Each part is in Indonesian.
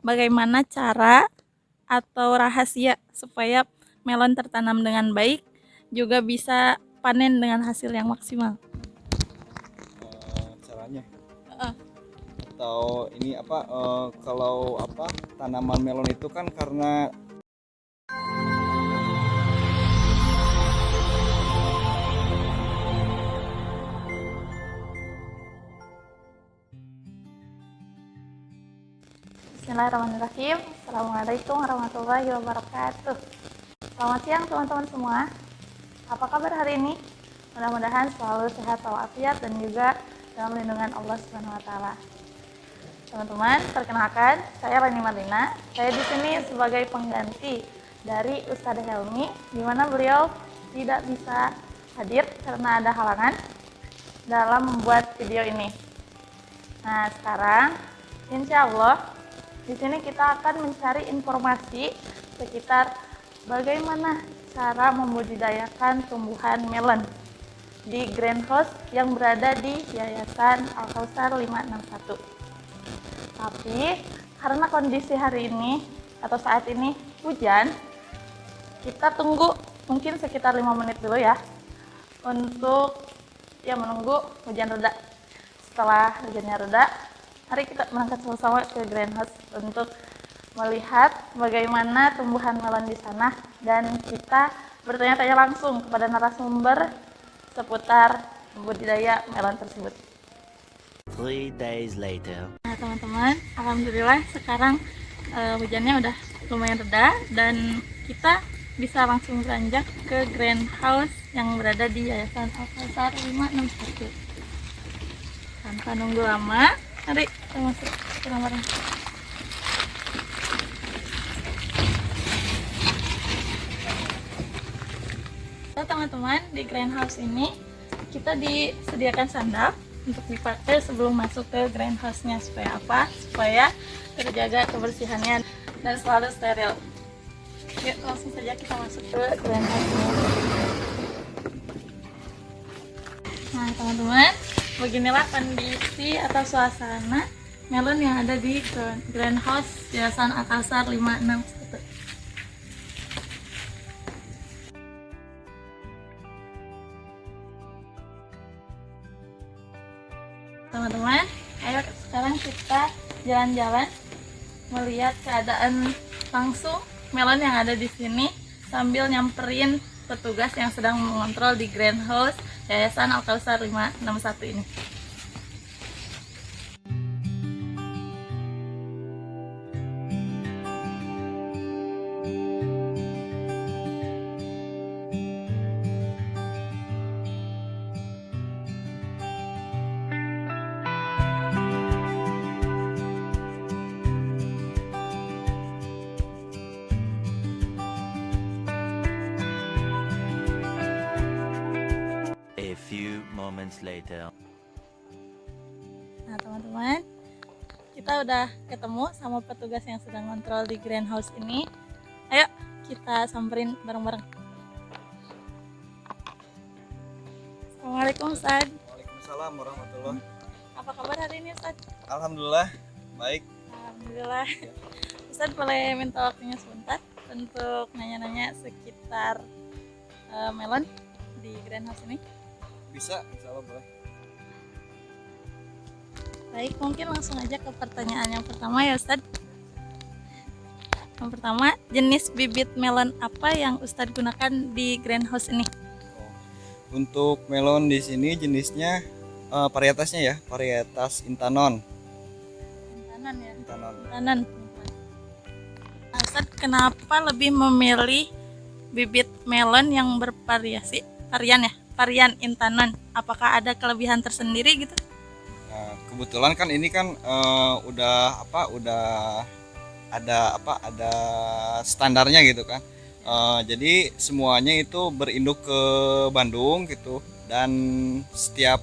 bagaimana cara atau rahasia supaya melon tertanam dengan baik, juga bisa panen dengan hasil yang maksimal. Caranya Heeh. atau ini apa kalau apa tanaman melon itu kan karena Bismillahirrahmanirrahim. Assalamualaikum warahmatullahi wabarakatuh. Selamat siang teman-teman semua. Apa kabar hari ini? Mudah-mudahan selalu sehat walafiat dan juga dalam lindungan Allah Subhanahu wa taala. Teman-teman, perkenalkan, saya Rani Marlina. Saya di sini sebagai pengganti dari Ustadzah Helmi, di mana beliau tidak bisa hadir karena ada halangan dalam membuat video ini. Nah, sekarang insya Allah di sini kita akan mencari informasi sekitar bagaimana cara membudidayakan tumbuhan melon di greenhouse yang berada di Yayasan Al-Kausar 561. Tapi karena kondisi hari ini atau saat ini hujan, kita tunggu mungkin sekitar 5 menit dulu ya untuk menunggu hujan reda. Setelah hujannya reda, mari kita berangkat sama-sama ke greenhouse untuk melihat bagaimana tumbuhan melon di sana dan kita bertanya-tanya langsung kepada narasumber seputar budidaya melon tersebut. 3 days later. Nah teman-teman, alhamdulillah sekarang hujannya udah lumayan reda dan kita bisa langsung beranjak ke greenhouse yang berada di Yayasan Al-Kausar 561. Tanpa nunggu lama, mari kita masuk bareng-bareng. Nah teman-teman, di greenhouse ini kita disediakan sandal untuk dipakai sebelum masuk ke greenhouse-nya. Supaya apa? Supaya terjaga kebersihannya dan selalu steril. Yuk langsung saja kita masuk ke greenhouse-nya. Nah teman-teman, beginilah kondisi atau suasana melon yang ada di greenhouse Yayasan Al-Kausar 561. Teman-teman, ayo sekarang kita jalan-jalan melihat keadaan langsung melon yang ada di sini sambil nyamperin petugas yang sedang mengontrol di greenhouse Yayasan Al-Kausar 561 ini. A few moments later. Nah teman-teman, kita udah ketemu sama petugas yang sedang kontrol di greenhouse ini. Ayo kita samperin bareng-bareng. Assalamualaikum Ustaz. Waalaikumsalam warahmatullahi. Apa kabar hari ini Ustaz? Alhamdulillah baik. Alhamdulillah. Ustaz boleh minta waktunya sebentar untuk nanya-nanya sekitar melon di greenhouse ini? Bisa, insya Allah boleh. Baik, mungkin langsung aja ke pertanyaan yang pertama ya Ustaz. Yang pertama, jenis bibit melon apa yang Ustaz gunakan di greenhouse ini? Untuk melon di sini jenisnya varietasnya ya, varietas Intanon. Intanon ya. Intanon. Intanon. Nah, Ustaz, kenapa lebih memilih bibit melon yang bervariasi? Varian Intanon. Apakah ada kelebihan tersendiri gitu? Nah, kebetulan kan ini kan udah ada standarnya gitu kan. Jadi semuanya itu berinduk ke Bandung gitu dan setiap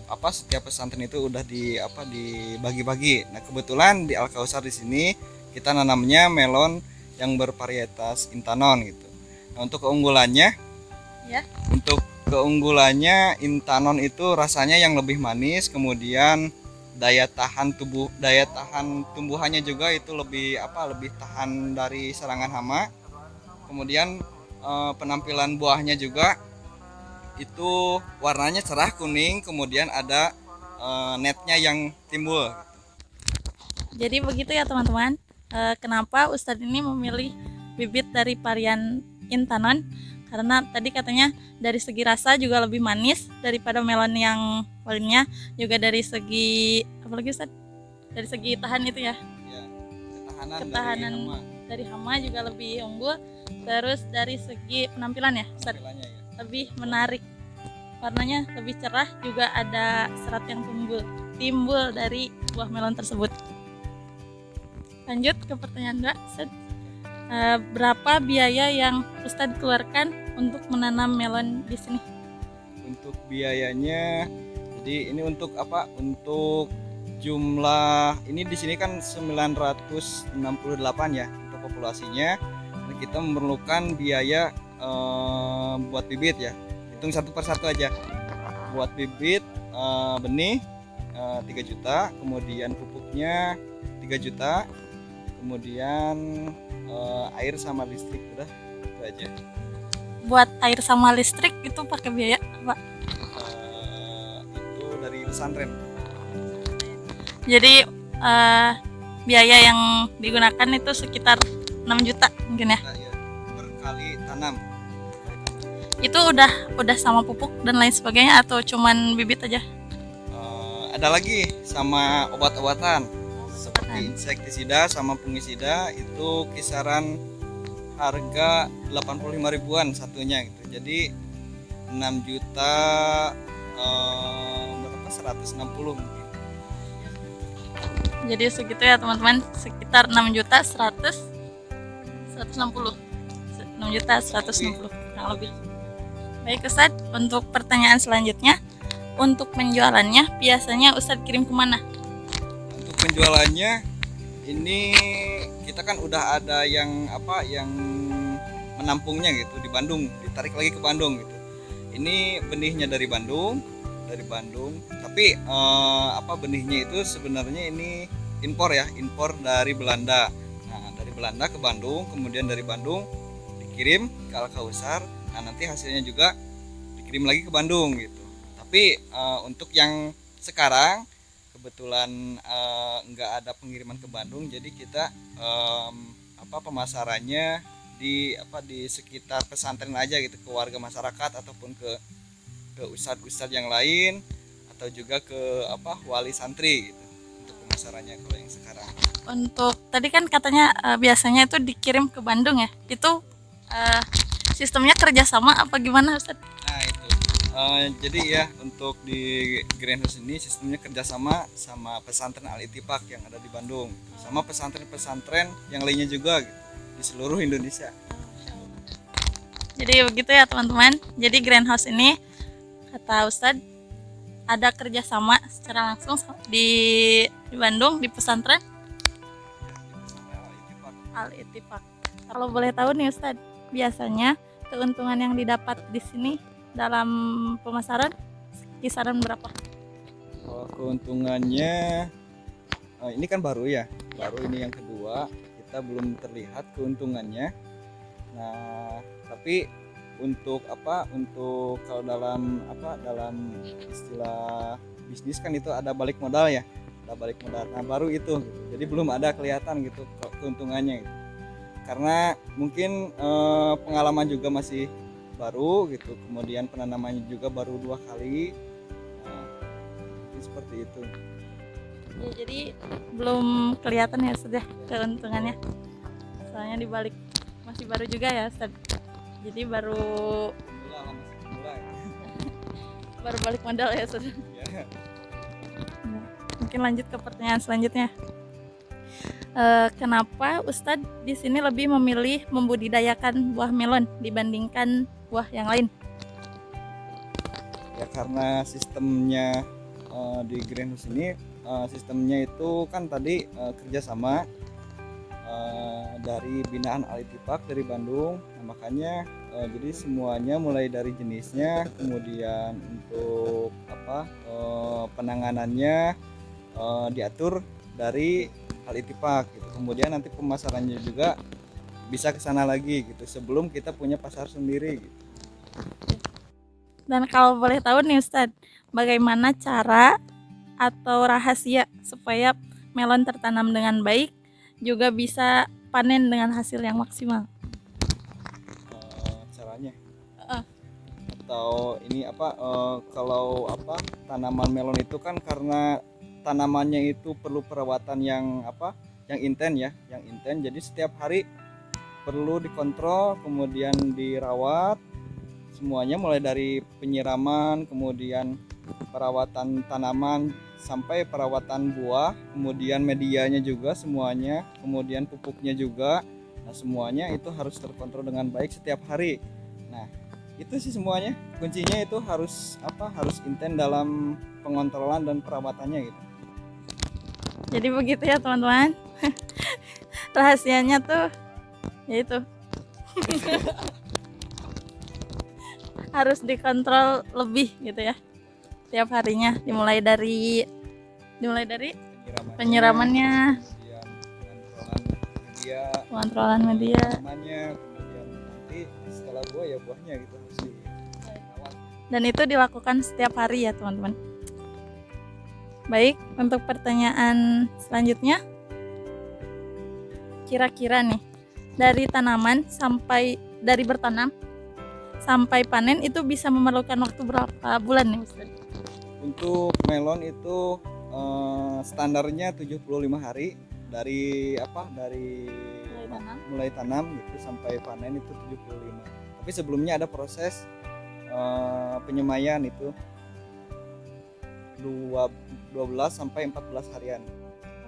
pesantren itu udah dibagi-bagi. Nah, kebetulan di Al-Kausar di sini kita nanamnya melon yang bervarietas Intanon gitu. Nah, untuk keunggulannya Ya. Intanon itu rasanya yang lebih manis, kemudian daya tahan tumbuhannya juga itu lebih tahan dari serangan hama. Kemudian penampilan buahnya juga itu warnanya cerah kuning, kemudian ada netnya yang timbul. Jadi begitu ya teman-teman, kenapa Ustadz ini memilih bibit dari varian Intanon, karena tadi katanya dari segi rasa juga lebih manis daripada melon yang lainnya, juga dari segi apalagi Ustadz, dari segi tahan itu ya, Ya, ketahanan ketahanan dari dari hama juga lebih unggul. Terus dari segi penampilan ya Ustadz, tampilannya ya. lebih menarik, warnanya lebih cerah, juga ada serat yang timbul dari buah melon tersebut. Lanjut ke pertanyaan 2, Ustadz. Berapa biaya yang Ustadz keluarkan untuk menanam melon di sini? Untuk biayanya, jadi ini untuk untuk jumlah ini di sini kan 968 ya untuk populasinya. Dan kita memerlukan biaya buat bibit ya. Hitung satu persatu aja. Buat bibit benih 3 juta, kemudian pupuknya 3 juta, kemudian air sama listrik, udah itu aja. Buat air sama listrik itu pakai biaya apa? Itu dari pesantren. Jadi biaya yang digunakan itu sekitar 6 juta mungkin ya. Nah, ya, berkali tanam. Itu udah sama pupuk dan lain sebagainya atau cuman bibit aja? Ada lagi sama obat-obatan seperti insektisida sama fungisida, itu kisaran harga 85 ribuan satunya gitu. Jadi 6 juta berapa 160 mungkin. Jadi segitu ya teman-teman, sekitar 6 juta 160 6 juta 160 kurang lebih. Baik Ustadz, untuk pertanyaan selanjutnya, untuk penjualannya biasanya Ustadz kirim kemana? Untuk penjualannya ini kita kan udah ada yang menampungnya gitu di Bandung, ditarik lagi ke Bandung gitu. Ini benihnya dari Bandung, tapi benihnya itu sebenarnya ini impor dari Belanda. Nah, dari Belanda ke Bandung, kemudian dari Bandung dikirim ke Al-Kausar. Nah, nanti hasilnya juga dikirim lagi ke Bandung gitu. Tapi untuk yang sekarang kebetulan nggak ada pengiriman ke Bandung, jadi kita pemasarannya di sekitar pesantren aja gitu, ke warga masyarakat ataupun ke ustadz yang lain, atau juga ke wali santri gitu untuk pemasarannya kalau yang sekarang. Untuk tadi kan katanya biasanya itu dikirim ke Bandung ya, itu sistemnya kerjasama apa gimana Ustadz? Nah itu jadi ya untuk di Greenhouse ini sistemnya kerjasama sama pesantren Al-Ittifaq yang ada di Bandung, sama pesantren-pesantren yang lainnya juga gitu, di seluruh Indonesia. Jadi begitu ya teman-teman. Jadi Greenhouse ini kata Ustadz ada kerjasama secara langsung di Bandung di pesantren Al-Ittifaq. Kalau boleh tahu nih Ustadz, biasanya keuntungan yang didapat di sini dalam pemasaran kisaran berapa? Keuntungannya ini kan baru ini yang kedua, kita belum terlihat keuntungannya. Nah, tapi untuk kalau dalam istilah bisnis kan itu ada balik modal ya, nah baru itu gitu. Jadi belum ada kelihatan gitu keuntungannya gitu. Karena mungkin pengalaman juga masih baru gitu, kemudian penanamannya juga baru 2 kali. Nah, seperti itu Ya, jadi belum kelihatan ya sudah keuntungannya, soalnya dibalik masih baru juga ya Ustaz. Jadi baru baru balik modal ya Ustaz. ya. Mungkin lanjut ke pertanyaan selanjutnya. Kenapa Ustadz di sini lebih memilih membudidayakan buah melon dibandingkan buah yang lain? Ya karena sistemnya di Greenhouse ini sistemnya itu kan tadi kerjasama dari binaan Al-Ittifaq dari Bandung. Nah, makanya jadi semuanya mulai dari jenisnya, kemudian untuk penanganannya, diatur dari Al Ittifaq gitu. Kemudian nanti pemasarannya juga bisa ke sana lagi gitu sebelum kita punya pasar sendiri gitu. Dan kalau boleh tahu nih Ustadz, bagaimana cara atau rahasia supaya melon tertanam dengan baik juga bisa panen dengan hasil yang maksimal? Caranya Uh, atau ini kalau tanaman melon itu kan karena tanamannya itu perlu perawatan yang yang intens, jadi setiap hari perlu dikontrol, kemudian dirawat semuanya, mulai dari penyiraman, kemudian perawatan tanaman sampai perawatan buah, kemudian medianya juga semuanya, kemudian pupuknya juga. Nah, semuanya itu harus terkontrol dengan baik setiap hari. Nah, itu sih semuanya. Kuncinya itu harus intens dalam pengontrolan dan perawatannya gitu. Jadi begitu ya teman-teman. Rahasianya tuh yaitu harus dikontrol lebih gitu ya tiap harinya, dimulai dari penyiramannya, kemudian pengontrolan media, tanamannya, kemudian nanti setelah buah ya buahnya gitu harus dirawat. dan itu dilakukan setiap hari ya teman-teman. Baik, untuk pertanyaan selanjutnya, kira-kira nih dari bertanam sampai panen itu bisa memerlukan waktu berapa bulan nih Ustaz? Untuk melon itu standarnya 75 hari dari mulai tanam gitu sampai panen itu 75. Tapi sebelumnya ada proses penyemaian itu 12 sampai 14 harian.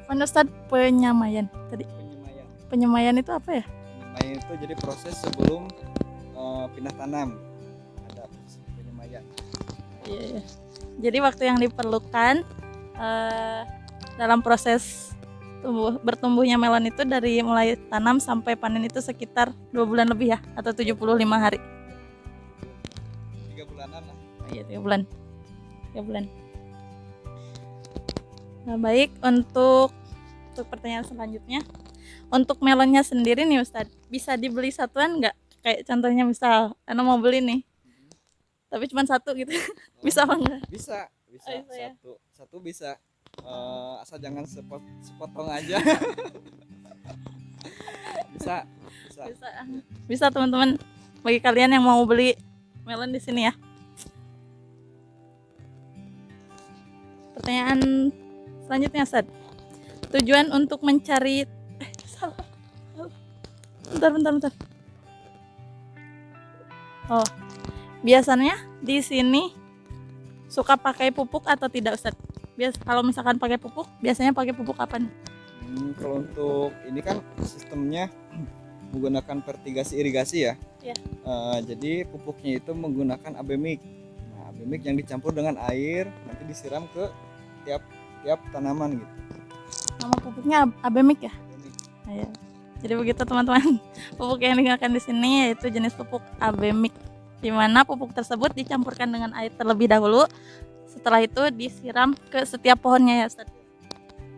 Apa Ustaz penyemaian tadi? Penyemaian itu apa ya? Penyemaian itu jadi proses sebelum pindah tanam, ada proses penyemaian. Iya. Jadi waktu yang diperlukan dalam proses bertumbuhnya melon itu dari mulai tanam sampai panen itu sekitar 2 bulan lebih ya, atau 75 hari? 3 bulanan lah. Iya, 3 bulan. 3 bulan. Nah, baik, untuk pertanyaan selanjutnya, untuk melonnya sendiri nih Ustadz, bisa dibeli satuan nggak? Kayak contohnya misal, Ana mau beli nih, tapi cuma satu gitu, bisa apa enggak? Bisa Ya? satu bisa, asal jangan sepotong aja. bisa Bisa teman-teman, bagi kalian yang mau beli melon di sini ya. Pertanyaan selanjutnya Ustaz, tujuan untuk mencari bentar. Oh, biasanya di sini suka pakai pupuk atau tidak Ustaz? Kalau misalkan pakai pupuk, biasanya pakai pupuk apa nih? Kalau untuk ini kan sistemnya menggunakan vertigasi irigasi ya. Iya. Jadi pupuknya itu menggunakan abemik. Nah, abemik yang dicampur dengan air nanti disiram ke tiap tanaman gitu. Nama pupuknya abemik ya? Abemik. Nah, ya. Jadi begitu teman-teman. Pupuk yang digunakan di sini yaitu jenis pupuk abemik, di mana pupuk tersebut dicampurkan dengan air terlebih dahulu. Setelah itu disiram ke setiap pohonnya ya Ustaz.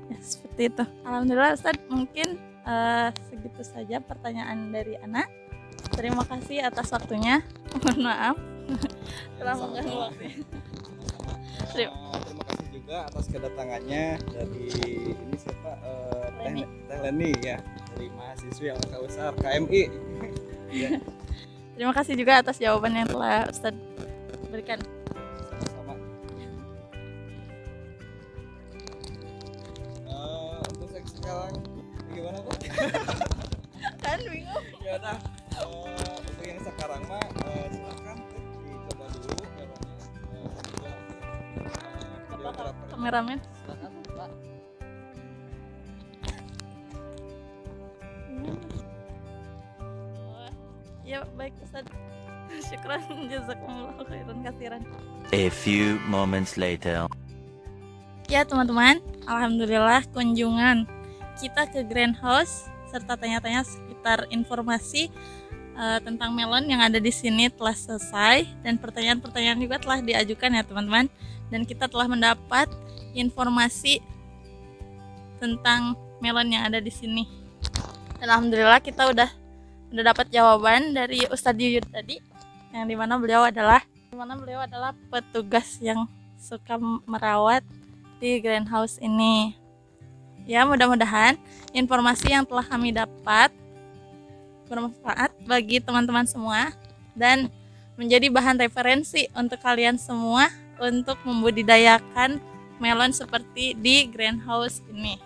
Ya, seperti itu. Alhamdulillah Ustaz, mungkin segitu saja pertanyaan dari Ana. Terima kasih atas waktunya. Mohon maaf telah mengganggu waktunya. Terima kasih juga atas kedatangannya dari ini siapa, Teh Leni ya, dari mahasiswi Al-Kausar KMI. Iya. Terima kasih juga atas jawaban yang telah Ustaz berikan. Sama-sama. Untuk sekarang gimana Pak? Kan bingung. Ya udah, untuk yang sekarang mah silakan dicoba dulu melonnya. Videografer Kameramen. silakan Pak. Ya baik Ustaz. Syukran, jazakumullah khairan katsiran. A few moments later. Ya teman-teman, alhamdulillah kunjungan kita ke greenhouse serta tanya-tanya sekitar informasi tentang melon yang ada di sini telah selesai, dan pertanyaan-pertanyaan juga telah diajukan ya teman-teman, dan kita telah mendapat informasi tentang melon yang ada di sini. Dan alhamdulillah kita udah dapat jawaban dari Ustadz Yuyut tadi, yang dimana beliau adalah petugas yang suka merawat di greenhouse ini. Ya, mudah-mudahan informasi yang telah kami dapat bermanfaat bagi teman-teman semua dan menjadi bahan referensi untuk kalian semua untuk membudidayakan melon seperti di greenhouse ini.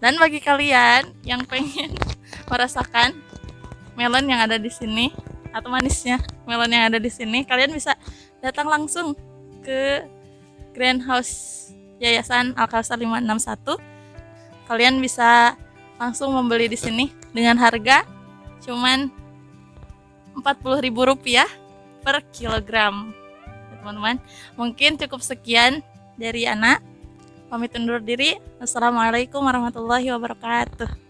Dan bagi kalian yang pengen merasakan melon yang ada di sini atau manisnya melon yang ada di sini, kalian bisa datang langsung ke greenhouse Yayasan Al-Kausar 561. Kalian bisa langsung membeli di sini dengan harga cuman Rp40.000 per kilogram. Ya, teman-teman, mungkin cukup sekian dari Ana. Pamit undur diri. Assalamualaikum warahmatullahi wabarakatuh.